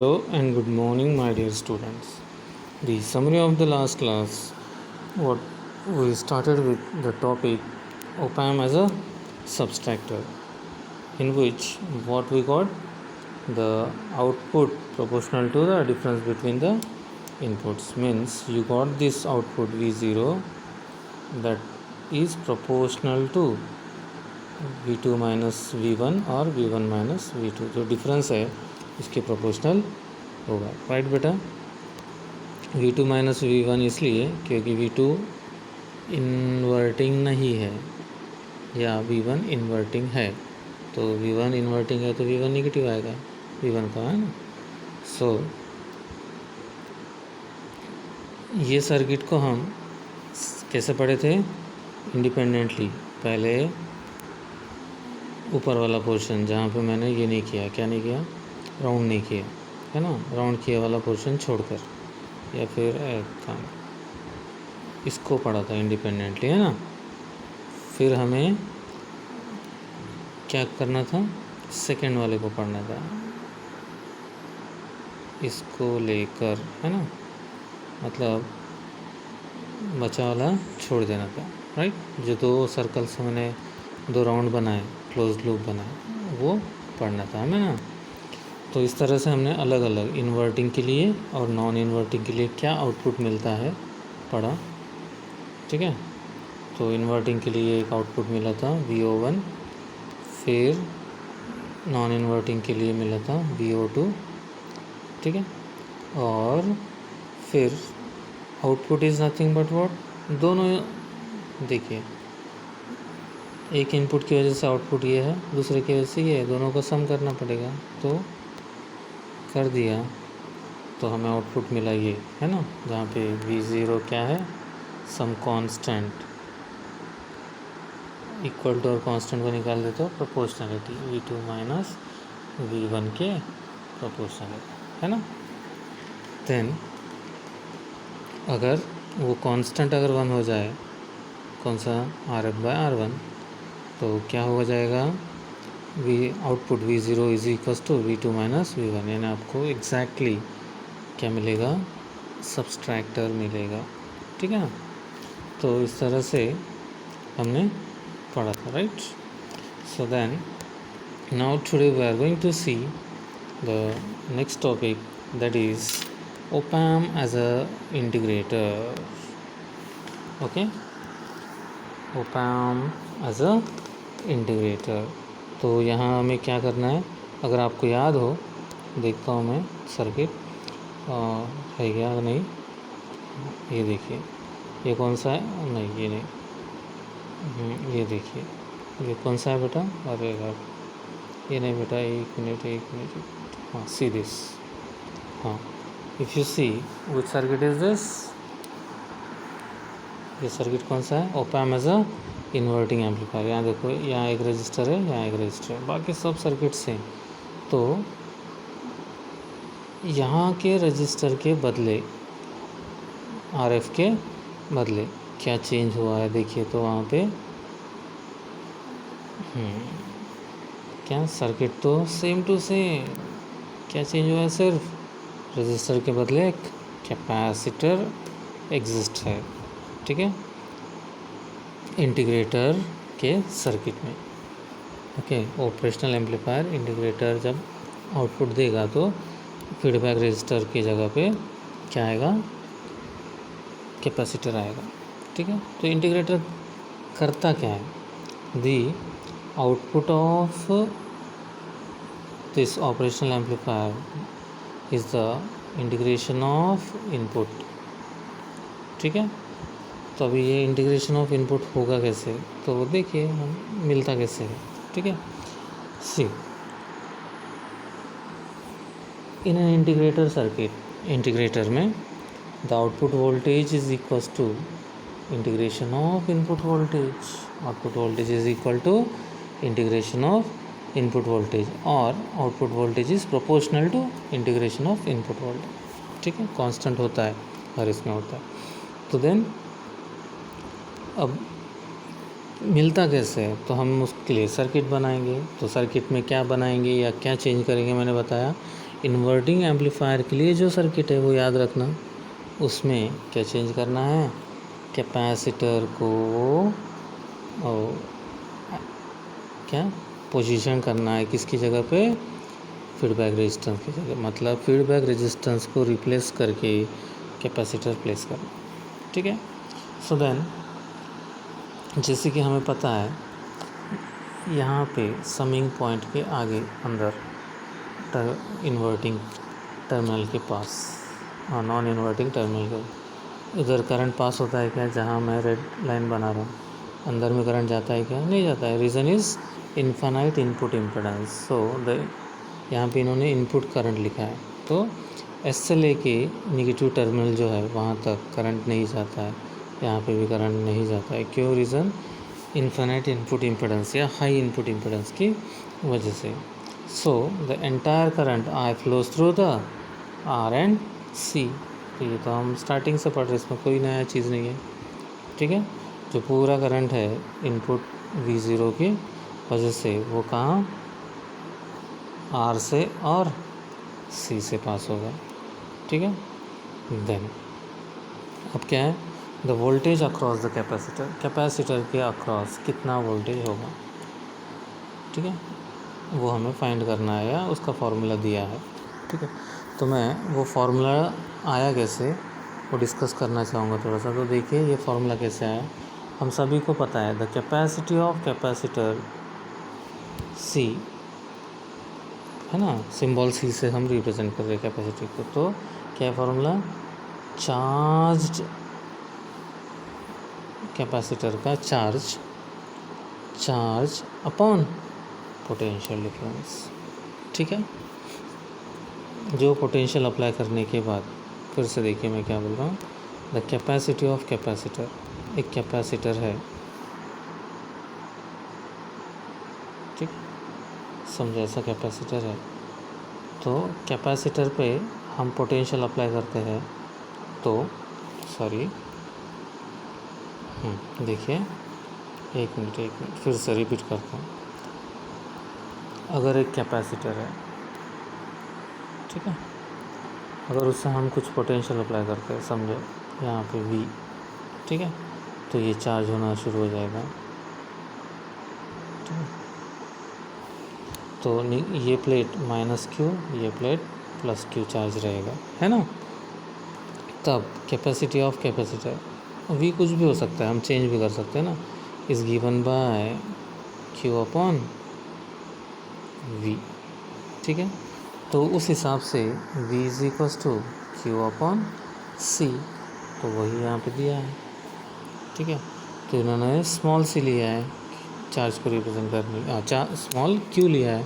Hello and good morning, my dear students. The summary of the last class, what we started with the topic op-amp as a subtractor, in which what we got, the output proportional to the difference between the inputs, means you got this output V0 that is proportional to V2 minus V1 और V1 minus V2, जो difference है इसके proportional होगा. Right बेटा. V2 minus V1 इसलिए क्योंकि V2 inverting नहीं है या V1 इन्वर्टिंग है, तो V1 इन्वर्टिंग है तो V1 नेगेटिव आएगा, V1 का, है ना. सो ये सर्किट को हम कैसे पढ़े थे? इंडिपेंडेंटली. पहले ऊपर वाला पोर्शन जहाँ पे मैंने ये नहीं किया, क्या नहीं किया, राउंड नहीं किया, है ना. राउंड किया वाला पोर्शन छोड़कर, या फिर इसको पढ़ा था इंडिपेंडेंटली, है ना. फिर हमें क्या करना था? सेकंड वाले को पढ़ना था, इसको लेकर, है ना. मतलब बचा वाला छोड़ देना था. राइट. जो दो सर्कल्स मैंने दो राउंड बनाए, क्लोज लूप बनाए, वो पढ़ना था हमें ना. तो इस तरह से हमने अलग अलग इन्वर्टिंग के लिए और नॉन इन्वर्टिंग के लिए क्या आउटपुट मिलता है पढ़ा. ठीक है. तो इन्वर्टिंग के लिए एक आउटपुट मिला था VO1, फिर नॉन इन्वर्टिंग के लिए मिला था VO2. ठीक है. और फिर output is nothing but what, दोनों देखिए, एक इनपुट की वजह से आउटपुट ये है, दूसरे की वजह से ये है, दोनों को सम करना पड़ेगा. तो कर दिया तो हमें आउटपुट मिला ये, है ना. जहाँ पे V0 क्या है, सम कांस्टेंट, इक्वल टू और कांस्टेंट को निकाल देते हो प्रोपोर्शनलिटी, V2 माइनस V1 के प्रोपोर्शनलिटी, है ना. देन अगर वो कांस्टेंट अगर 1 हो जाए, कौन सा, RF/R1, तो क्या हो जाएगा, output V0 is equals to V2 minus V1, यानी आपको एग्जैक्टली क्या मिलेगा, सबस्ट्रैक्टर मिलेगा. ठीक है ना. तो इस तरह से हमने पढ़ा था. Right. So then now today we are going to see the next topic, that is op-amp as a integrator. Okay. op-amp as a integrator. तो यहाँ हमें क्या करना है, अगर आपको याद हो, देखता हूँ मैं सर्किट है क्या नहीं. ये देखिए, ये कौन सा है, नहीं ये नहीं, ये देखिए, ये कौन सा है बेटा, अरे यार ये नहीं बेटा, एक मिनट. हाँ, सी दिस. हाँ, if you see which circuit is this, ये सर्किट कौन सा है, op-amp एज अ इन्वर्टिंग एम्पलीफायर. यहाँ देखो, यहाँ एक रजिस्टर है, यहाँ एक रजिस्टर है, बाकी सब सर्किट सेम. तो यहाँ के रजिस्टर के बदले, RF के बदले क्या चेंज हुआ है, देखिए. तो वहाँ पे क्या, सर्किट तो सेम टू सेम, क्या चेंज हुआ है, सिर्फ रजिस्टर के बदले एक कैपेसिटर एग्जिस्ट है. ठीक है. इंटीग्रेटर के सर्किट में. ओके. ऑपरेशनल एम्पलीफायर इंटीग्रेटर जब आउटपुट देगा तो फीडबैक रजिस्टर की जगह पे क्या आएगा, कैपेसिटर आएगा. ठीक है. तो इंटीग्रेटर करता क्या है, दी output of this operational amplifier is the integration of input. ठीक है. तो अभी ये इंटीग्रेशन ऑफ इनपुट होगा कैसे, तो वो देखिए हम मिलता कैसे है. ठीक है. See, in an integrator circuit, integrator में the output voltage is equals to integration of input voltage. Output voltage is equal to integration of input voltage, और output voltage is proportional to integration of input voltage. ठीक है. Constant होता है और इसमें होता है. तो देन अब मिलता कैसे है, तो हम उसके लिए सर्किट बनाएंगे. तो सर्किट में क्या बनाएंगे या क्या चेंज करेंगे, मैंने बताया इन्वर्टिंग एम्पलीफायर के लिए जो सर्किट है वो याद रखना, उसमें क्या चेंज करना है, कैपेसिटर को और क्या पोजीशन करना है, किसकी जगह पे, फीडबैक रेजिस्टेंस की जगह, मतलब फीडबैक रेजिस्टेंस को रिप्लेस करके कैपेसिटर प्लेस करना। ठीक है। सो देन जैसे कि हमें पता है यहाँ पे समिंग पॉइंट के आगे अंदर इन्वर्टिंग टर्मिनल के पास और नॉन इन्वर्टिंग टर्मिनल के उधर करंट पास होता है क्या, जहाँ मैं रेड लाइन बना रहा हूँ, अंदर में करंट जाता है क्या, नहीं जाता है। Reason is infinite input impedance. So यहाँ पे इन्होंने इनपुट करंट लिखा है, तो एस से लेके निगेटिव टर्मिनल जो है वहाँ तक करंट नहीं जाता है, यहाँ पे भी करंट नहीं जाता है। क्यों? रीज़न इनफाइनाइट इनपुट इम्पीडेंस या हाई इनपुट इम्पीडेंस की वजह से। So the entire current I flows through the R and C. तो ये तो हम स्टार्टिंग से पढ़ रहे, इसमें कोई नया चीज़ नहीं है। ठीक है। जो पूरा करंट है इनपुट V0 की वजह से वो कहाँ, आर से और सी से पास होगा। ठीक है। देन अब क्या है, the voltage across the capacitor, capacitor के अक्रॉस कितना वोल्टेज होगा। ठीक है, वो हमें फाइंड करना है या उसका फार्मूला दिया है। ठीक है, तो मैं वो फार्मूला आया कैसे वो डिस्कस करना चाहूँगा थोड़ा सा। तो देखिए ये फार्मूला कैसे आया, हम सभी को पता है the capacity of capacitor C, है ना, सिंबल सी से हम रिप्रेजेंट कर रहे हैं कैपेसिटी को। तो क्या फार्मूला, चार्ज कैपेसिटर का चार्ज अपॉन पोटेंशियल डिफरेंस। ठीक है, जो पोटेंशियल अप्लाई करने के बाद, फिर से देखिए मैं क्या बोल रहा हूँ, द कैपेसिटी ऑफ कैपेसिटर, एक कैपेसिटर है, ठीक, समझो ऐसा कैपेसिटर है, तो कैपेसिटर पे हम पोटेंशियल अप्लाई करते हैं, तो सॉरी देखिए एक मिनट फिर से रिपीट करता हूँ। अगर एक कैपेसिटर है, ठीक है, अगर उससे हम कुछ पोटेंशियल अप्लाई करते हैं, समझो यहाँ पे V, ठीक है, तो ये चार्ज होना शुरू हो जाएगा। ठीक है, तो ये प्लेट -Q, ये प्लेट +Q चार्ज रहेगा, है ना। तब कैपेसिटी ऑफ कैपेसिटर V कुछ भी हो सकता है, हम चेंज भी कर सकते हैं ना, is given by Q upon V। ठीक है, तो उस हिसाब से V is equals to Q upon C, तो वही यहाँ पे दिया है। ठीक है, तो इन्होंने स्मॉल c लिया है चार्ज को रिप्रेजेंट करने, स्मॉल q लिया है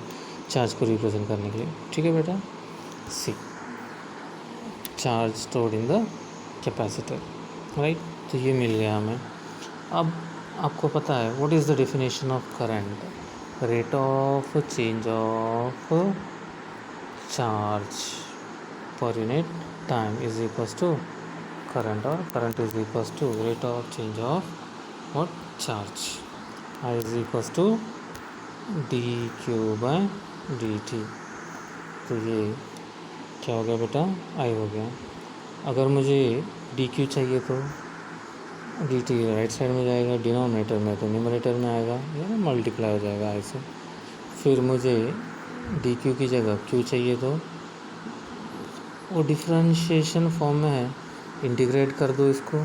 चार्ज को रिप्रेजेंट करने के लिए। ठीक है बेटा, c charge stored in the capacitor, right. तो ये मिल गया हमें। अब आपको पता है what is the definition of current, rate of change of charge per unit time is equals to current, और current is equals to rate of change of what, charge. I is equals to dQ/dt। तो ये क्या हो गया बेटा, I हो गया। अगर मुझे dQ चाहिए तो dt राइट साइड में जाएगा डिनोमिनेटर में, तो न्यूमरेटर में आएगा, ये ना मल्टीप्लाई हो जाएगा I से। फिर मुझे dQ की जगह Q चाहिए तो वो डिफरेंशिएशन फॉर्म में है, इंटीग्रेट कर दो इसको,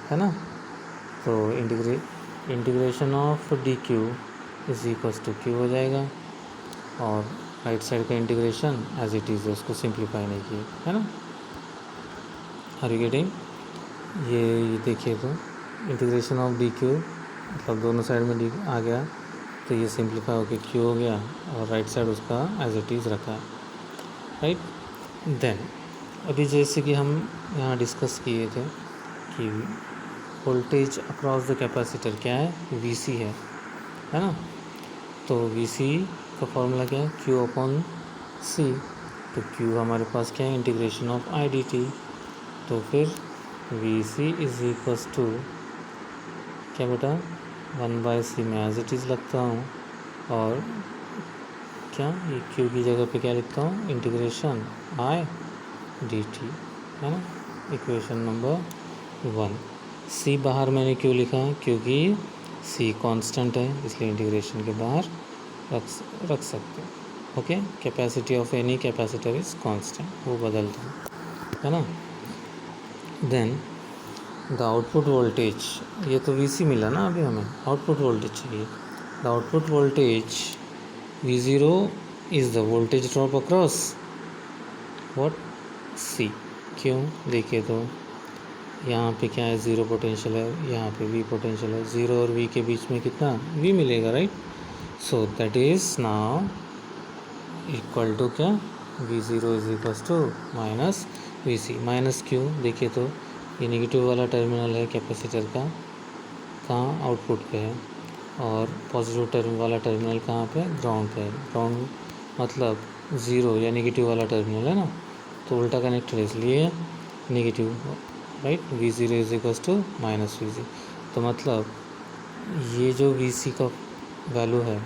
है ना। तो integration of dQ is equals to Q हो जाएगा, और राइट साइड का इंटीग्रेशन एज इट इज़, उसको सिंप्लीफाई नहीं किए, है ना। Are you getting? ये देखिए, तो इंटीग्रेशन ऑफ dQ मतलब दोनों साइड में d आ गया, तो ये सिंप्लीफाई होकर Q हो गया, और राइट साइड उसका एज इट इज़ रखा है, राइट। देन अभी जैसे कि हम यहाँ डिस्कस किए थे कि वोल्टेज अक्रॉस द कैपेसिटर क्या है, VC है ना। तो VC का फॉर्मूला क्या है, Q अपॉन C। तो Q हमारे पास क्या है, इंटीग्रेशन ऑफ IDT। तो फिर VC इज इक्वल्स टू क्या बेटा, 1/c में एज इट इज़ लगता हूँ, और क्या ये क्यू की जगह पे क्या लिखता हूँ, इंटीग्रेशन आई डी टी, है ना, इक्वेशन नंबर 1। सी बाहर मैंने क्यों लिखा, क्योंकि सी कांस्टेंट है, इसलिए इंटीग्रेशन के बाहर रख सकते हैं। Okay, capacity of any capacitor is constant, वो बदलता है ना। देन द आउटपुट वोल्टेज, ये तो वीसी मिला ना अभी हमें, आउटपुट वोल्टेज चाहिए। The output voltage V0 is the voltage drop across what, C. क्यों, देखिए तो यहाँ पे क्या है, ज़ीरो पोटेंशियल है, यहाँ पे V पोटेंशियल है, ज़ीरो और V के बीच में कितना V मिलेगा, right. So that is now equal to क्या, V0 is equal to minus VC। माइनस क्यों, देखिए तो ये नेगेटिव वाला टर्मिनल है कैपेसिटर का, कहाँ, आउटपुट पे है, और पॉजिटिव टर्म वाला टर्मिनल कहाँ पे, ग्राउंड पे है। ग्राउंड मतलब ज़ीरो या नेगेटिव वाला टर्मिनल है ना, तो उल्टा कनेक्टेड है, इसलिए negative, right. V0 is equal to minus VC। तो मतलब ये जो VC का वैल्यू है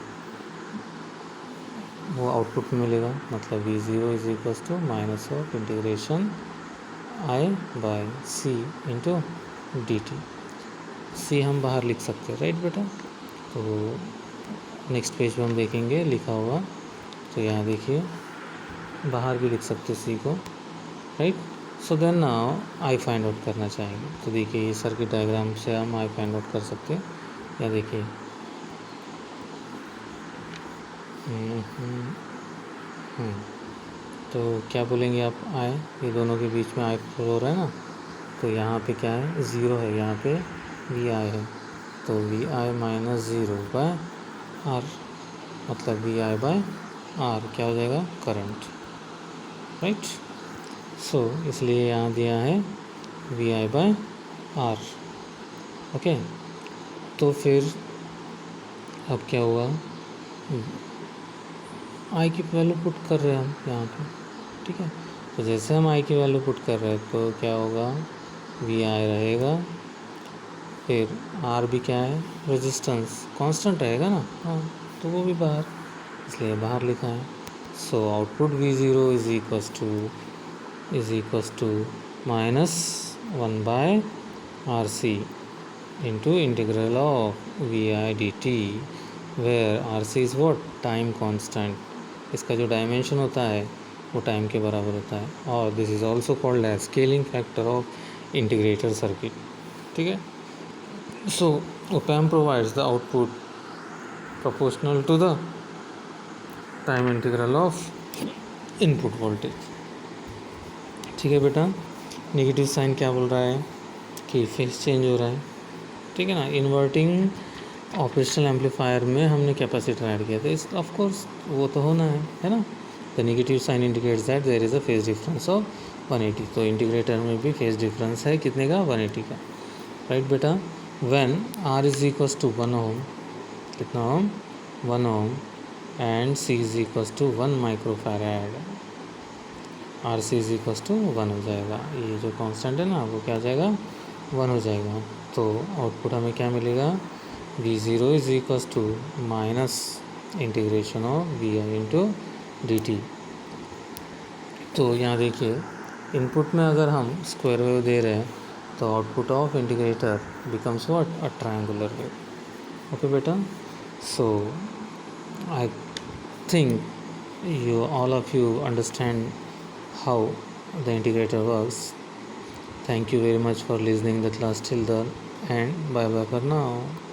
वो आउटपुट में मिलेगा, मतलब V0 is equal to minus of integration I by C into D T. C हम बाहर लिख सकते हैं, राइट बेटा। तो नेक्स्ट पेज पे हम देखेंगे लिखा हुआ, तो यहाँ देखिए बाहर भी लिख सकते सी को, right. So then now I find out करना चाहेंगे, तो देखिए ये सर्किट डायग्राम से हम आई फाइंड आउट कर सकते हैं। या देखिए तो क्या बोलेंगे आप, आई, ये दोनों के बीच में आई फ्लो हो रहा है ना, तो यहाँ पे क्या है, ज़ीरो है, यहाँ पे वी आई है, तो V I minus zero by R, मतलब वी आई बाय आर क्या हो जाएगा, करंट, राइट। सो इसलिए यहाँ दिया है V I by R. Okay, तो फिर अब क्या हुआ, आई की वैल्यू पुट कर रहे हैं हम यहाँ पे, ठीक है। तो जैसे हम आई की वैल्यू पुट कर रहे हैं तो क्या होगा, वी आई रहेगा, फिर आर भी क्या है, रेजिस्टेंस कांस्टेंट रहेगा ना, हाँ, तो वो भी बाहर, इसलिए बाहर लिखा है। So output V0 is equals to minus 1 by R C into integral of V I D T, where R C is what, time constant. इसका जो डायमेंशन होता है वो टाइम के बराबर होता है, और this is also called as scaling factor of integrator circuit, ठीक है। सो op-amp provides the output proportional to the time integral of input voltage, ठीक है बेटा। नेगेटिव साइन क्या बोल रहा है कि फेस चेंज हो रहा है, ठीक है ना। इन्वर्टिंग ऑपरेशनल एम्पलीफायर में हमने कैपेसिटर ऐड किया था, इस ऑफ कोर्स वो तो होना है ना। The negative sign indicates that there is a phase difference of 180, तो इंटीग्रेटर में भी फेज डिफरेंस है कितने का, 180 का, राइट बेटा। when R is equals to 1 ohm, कितना ohm, 1 ohm, and C is equals to 1 microfarad, R C is equals to 1 हो जाएगा, ये जो कांस्टेंट है ना वो क्या हो जाएगा, 1 हो जाएगा। तो आउटपुट हमें क्या मिलेगा, V0 is equals to minus integration of V I into D T. तो यहाँ देखिए इनपुट में अगर हम स्क्वायर वेव दे रहे हैं तो output of integrator becomes what, a triangular wave. Okay बेटा, so I think you all of you understand how the integrator works. Thank you very much for listening the class till the end. Bye bye for now.